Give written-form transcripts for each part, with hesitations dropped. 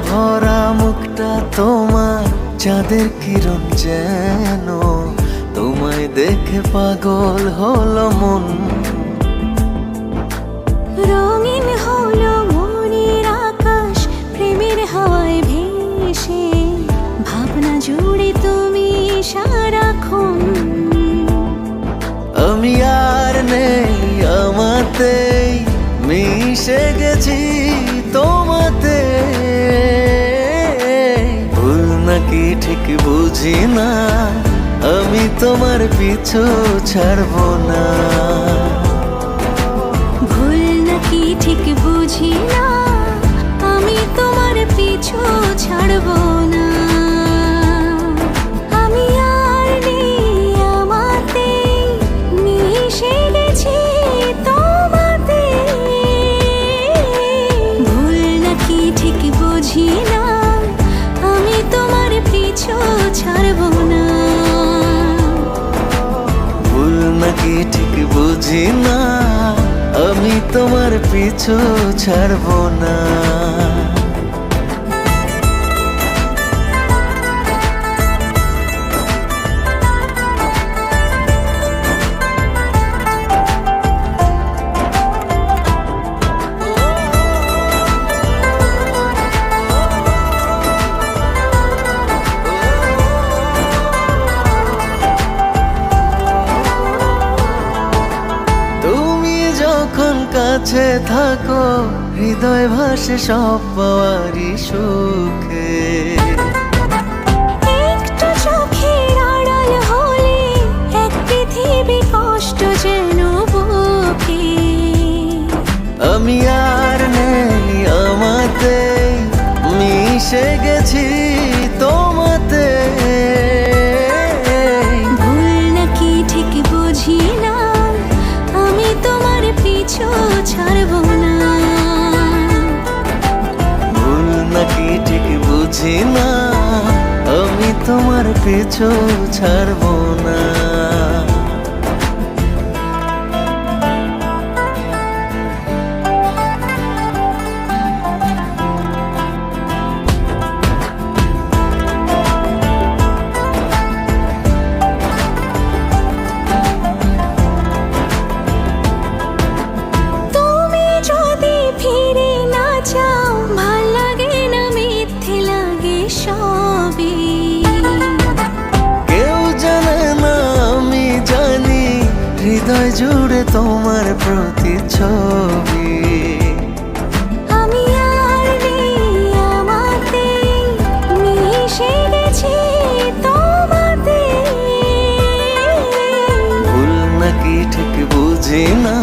ভরা মুখটা তোমার চাঁদের কিরণ যেন, তোমায় দেখে পাগল হলো মন। রঙিন হলো মনের আকাশ প্রেমের হাওয়ায় ভেসে, ভাবনা জুড়ে তুমি সারাক্ষণ। আমি আর নেই আমাতেই মিশে গেছি তোমাতে, ভুল নাকি ঠিক বুঝি না, আমি তোমার পিছু ছাড়বো না। ভুল নাকি ঠিক বুঝি না, আমি তোমার পিছু ছাড়বো না। আমি আর নেই আমাতে, মিশে গেছি তোমাতে, ভুল নাকি ঠিক বুঝি না, আমি তোমার পিছু ছাড়বো না। ভুল নাকি ঠিক বুঝি না, আমি তোমার পিছু ছাড়বো না। যখন কাছে থাকো হৃদয় ভাসে সব পাওয়ারই সুখে, একটু চোখের আড়াল হলে এক পৃথিবী কষ্ট যেন বুকে। আমি আর নেই আমাতে, মিশে গেছি তোমাতে, ভুল নাকি ঠিক বুঝি না, আমি তোমার পিছু ছাড়বো না। ভুল নাকি ঠিক বুঝি না, আমি তোমার পিছু ছাড়বো না। তুমি যদি ফিরে না যাও, ভাল লাগে না, মিথ্যে লাগে সবই। কেউ জানে না আমি জানি, হৃদয় জুড়ে তোমার প্রতিচ্ছবি। আমি আর নেই আমাতে, মিশে গেছি তোমাতে, ভুল নাকি ঠিক বুঝি না,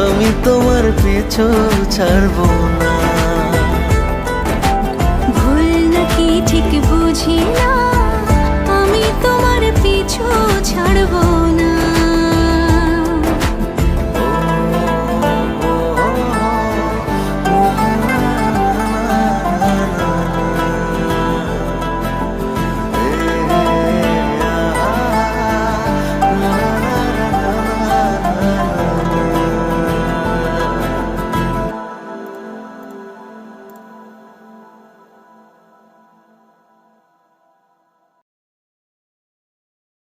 আমি তোমার পিছু ছাড়বো না।